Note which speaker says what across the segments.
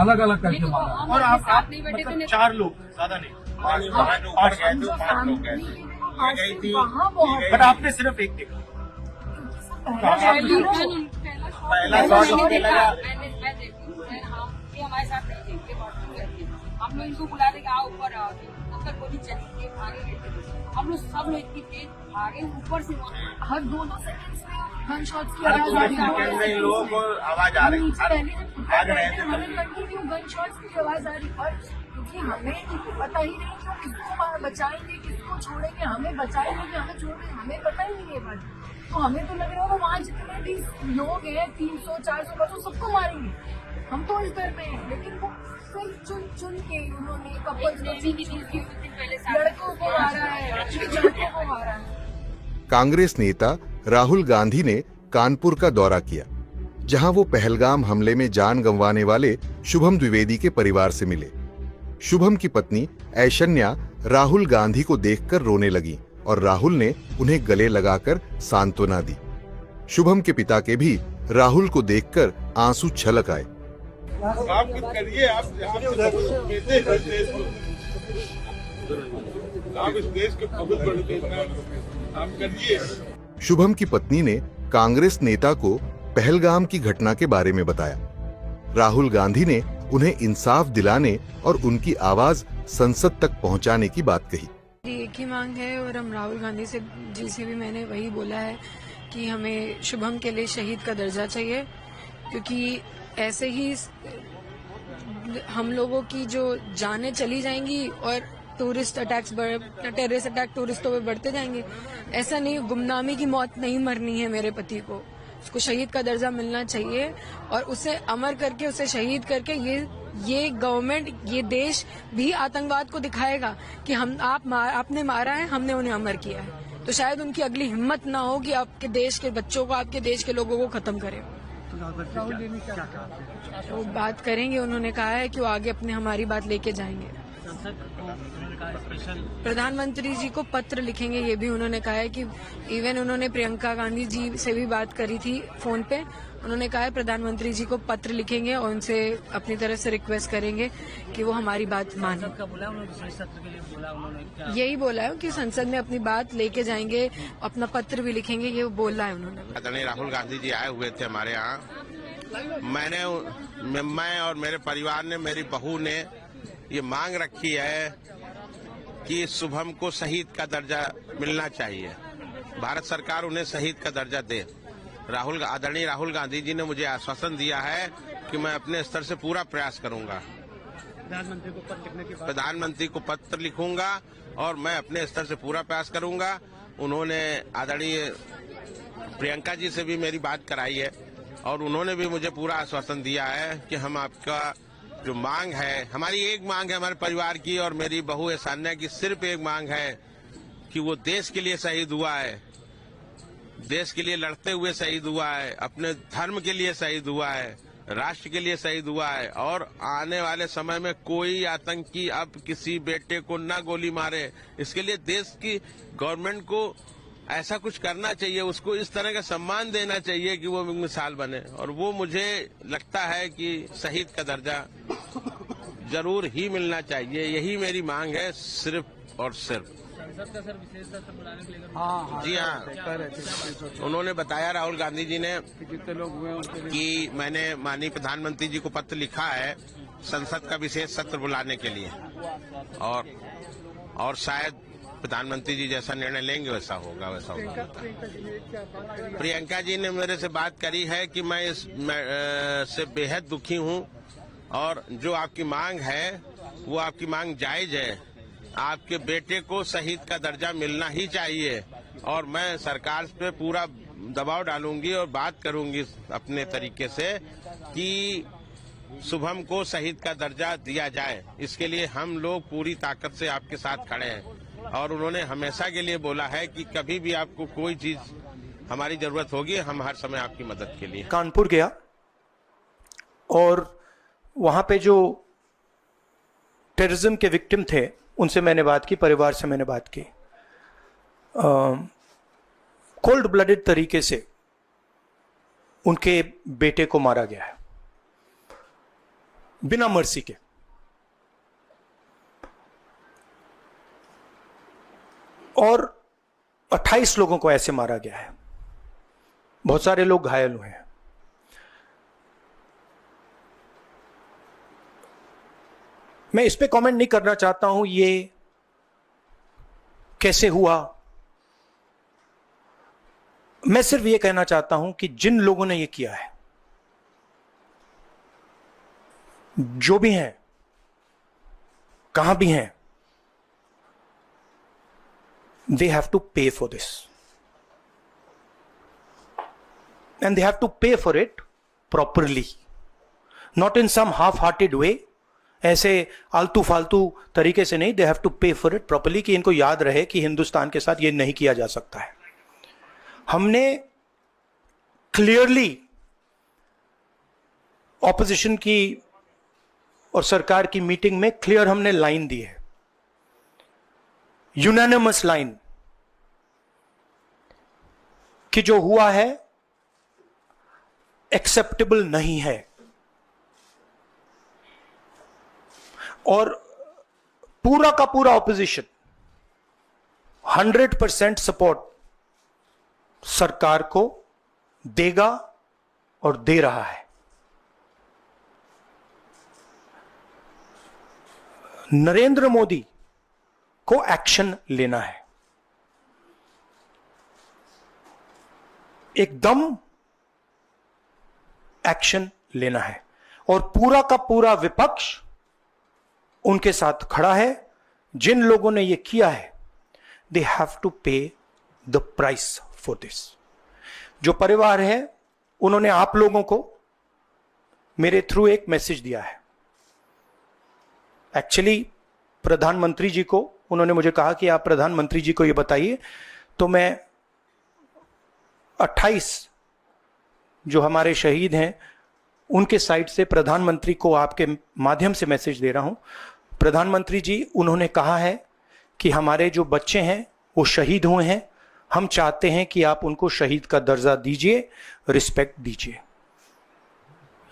Speaker 1: अलग अलग करके मारा।
Speaker 2: और आप मतलब 4 लोग, ज्यादा नहीं, 5 लोग गए थे, बट आपने सिर्फ एक देखा। पहला शॉट इसमें लगा।
Speaker 3: हमारे साथ नहीं थे, हम लोग इनको बुला रहे आओ ऊपर आओ, अंदर गोली चली थी, भागे गए थे। हम लोग सब लोग इतनी तेज भागे ऊपर से, हर 2-2 सेकंड्स में गन शॉट्स की आवाज आ रही है,
Speaker 2: लोगों को आवाज आ रही है,
Speaker 3: हमें कंटिन्यू गन शॉट्स की आवाज आ रही है। और क्योंकि हमें पता ही नहीं कि वो किसको बचाएंगे किसको छोड़ेंगे, हमें बचाएंगे कि हमें छोड़ेंगे, हमें पता ही नहीं है बात। तो हमें तो लग रहा है वो वहाँ जितने भी लोग हैं 300-400 सबको मारेंगे, हम तो इस डर में हैं। लेकिन वो फिर चुन के उन्होंने कपल्स लड़कों को मारा है, लड़कों को मारा है।
Speaker 4: कांग्रेस नेता राहुल गांधी ने कानपुर का दौरा किया, जहां वो पहलगाम हमले में जान गंवाने वाले शुभम द्विवेदी के परिवार से मिले। शुभम की पत्नी ऐशन्या राहुल गांधी को देखकर रोने लगी और राहुल ने उन्हें गले लगाकर सांत्वना दी। शुभम के पिता के भी राहुल को देखकर आंसू छलक आए।
Speaker 2: आप कुछ करिए, आप इस देश के बहुत बड़े आप करिए।
Speaker 4: शुभम की पत्नी ने कांग्रेस नेता को पहलगाम की घटना के बारे में बताया। राहुल गांधी ने उन्हें इंसाफ दिलाने और उनकी आवाज संसद तक पहुंचाने की बात कही।
Speaker 5: एक ही मांग है और हम राहुल गांधी जी से भी मैंने वही बोला है कि हमें शुभम के लिए शहीद का दर्जा चाहिए, क्योंकि ऐसे ही हम लोगों की जो जानें चली जाएंगी और टेररिस्ट अटैक टूरिस्टों पे बढ़ते जाएंगे। ऐसा नहीं, गुमनामी की मौत नहीं मरनी है मेरे पति को, उसको शहीद का दर्जा मिलना चाहिए। और उसे अमर करके, उसे शहीद करके ये गवर्नमेंट, ये देश भी आतंकवाद को दिखाएगा कि आपने मारा है, हमने उन्हें अमर किया है। तो शायद उनकी अगली हिम्मत ना हो कि आपके देश के बच्चों को, आपके देश के लोगों को खत्म करें। वो बात करेंगे, उन्होंने कहा है कि वो आगे हमारी बात लेके जाएंगे। प्रधानमंत्री जी को पत्र लिखेंगे, ये भी उन्होंने कहा है कि इवन उन्होंने प्रियंका गांधी जी से भी बात करी थी फोन पे। उन्होंने कहा है प्रधानमंत्री जी को पत्र लिखेंगे और उनसे अपनी तरफ से रिक्वेस्ट करेंगे कि वो हमारी बात माने। यही बोला है कि संसद में अपनी बात लेके जाएंगे, अपना पत्र भी लिखेंगे, ये बोला है उन्होंने।
Speaker 6: आदरणीय राहुल गांधी जी आए हुए थे हमारे यहाँ। मैं और मेरे परिवार ने, मेरी बहू ने ये मांग रखी है कि शुभम को शहीद का दर्जा मिलना चाहिए। भारत सरकार उन्हें शहीद का दर्जा दे। आदरणीय राहुल गांधी जी ने मुझे आश्वासन दिया है कि मैं अपने स्तर से पूरा प्रयास करूंगा। प्रधानमंत्री को पत्र लिखूंगा और मैं अपने स्तर से पूरा प्रयास करूंगा। उन्होंने आदरणीय प्रियंका जी से भी मेरी बात कराई है और उन्होंने भी मुझे पूरा आश्वासन दिया है कि हम आपका जो मांग है, हमारी एक मांग है हमारे परिवार की और मेरी बहू ऐशान्या की सिर्फ एक मांग है कि वो देश के लिए शहीद हुआ है, देश के लिए लड़ते हुए शहीद हुआ है, अपने धर्म के लिए शहीद हुआ है, राष्ट्र के लिए शहीद हुआ है। और आने वाले समय में कोई आतंकी अब किसी बेटे को न गोली मारे, इसके लिए देश की गवर्नमेंट को ऐसा कुछ करना चाहिए, उसको इस तरह का सम्मान देना चाहिए कि वो मिसाल बने। और वो मुझे लगता है कि शहीद का दर्जा जरूर ही मिलना चाहिए। यही मेरी मांग है, सिर्फ और सिर्फ। जी हाँ, उन्होंने बताया राहुल गांधी जी ने कि मैंने माननीय प्रधानमंत्री जी को पत्र लिखा है संसद का विशेष सत्र बुलाने के लिए, और शायद प्रधानमंत्री जी जैसा निर्णय लेंगे वैसा होगा। प्रियंका जी ने मेरे से बात करी है कि मैं से बेहद दुखी हूं और जो आपकी मांग है वो आपकी मांग जायज है। आपके बेटे को शहीद का दर्जा मिलना ही चाहिए और मैं सरकार पे पूरा दबाव डालूंगी और बात करूंगी अपने तरीके से कि शुभम को शहीद का दर्जा दिया जाए। इसके लिए हम लोग पूरी ताकत से आपके साथ खड़े हैं। और उन्होंने हमेशा के लिए बोला है कि कभी भी आपको कोई चीज हमारी जरूरत होगी, हम हर समय आपकी मदद के लिए।
Speaker 7: कानपुर गया और वहां पे जो टेररिज्म के विक्टिम थे उनसे मैंने बात की, परिवार से मैंने बात की। कोल्ड ब्लडेड तरीके से उनके बेटे को मारा गया है। बिना मर्सी के। और 28 लोगों को ऐसे मारा गया है, बहुत सारे लोग घायल हुए हैं। मैं इस पे कमेंट नहीं करना चाहता हूं ये कैसे हुआ। मैं सिर्फ ये कहना चाहता हूं कि जिन लोगों ने ये किया है, जो भी हैं, कहां भी हैं, they have to pay for this, and they have to pay for it properly, not in some half-hearted way, ऐसे आलतू फालतू तरीके से नहीं। they have to pay for it properly, कि इनको याद रहे कि हिंदुस्तान के साथ ये नहीं किया जा सकता है। हमने क्लियरली ऑपोजिशन की और सरकार की मीटिंग में क्लियर हमने लाइन दी है, यूनानिमस लाइन, कि जो हुआ है एक्सेप्टेबल नहीं है। और पूरा का पूरा ऑपोजिशन 100% सपोर्ट सरकार को देगा और दे रहा है। नरेंद्र मोदी को एक्शन लेना है, एकदम एक्शन लेना है, और पूरा का पूरा विपक्ष उनके साथ खड़ा है। जिन लोगों ने ये किया है, दे हैव टू पे द प्राइस फॉर दिस। जो परिवार है, उन्होंने आप लोगों को मेरे थ्रू एक मैसेज दिया है। एक्चुअली प्रधानमंत्री जी को उन्होंने मुझे कहा कि आप प्रधानमंत्री जी को ये बताइए, तो मैं 28 जो हमारे शहीद हैं उनके साइड से प्रधानमंत्री को आपके माध्यम से मैसेज दे रहा हूं। प्रधानमंत्री जी, उन्होंने कहा है कि हमारे जो बच्चे हैं वो शहीद हुए हैं, हम चाहते हैं कि आप उनको शहीद का दर्जा दीजिए, रिस्पेक्ट दीजिए।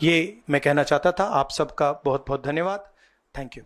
Speaker 7: ये मैं कहना चाहता था। आप सबका बहुत बहुत धन्यवाद। Thank you.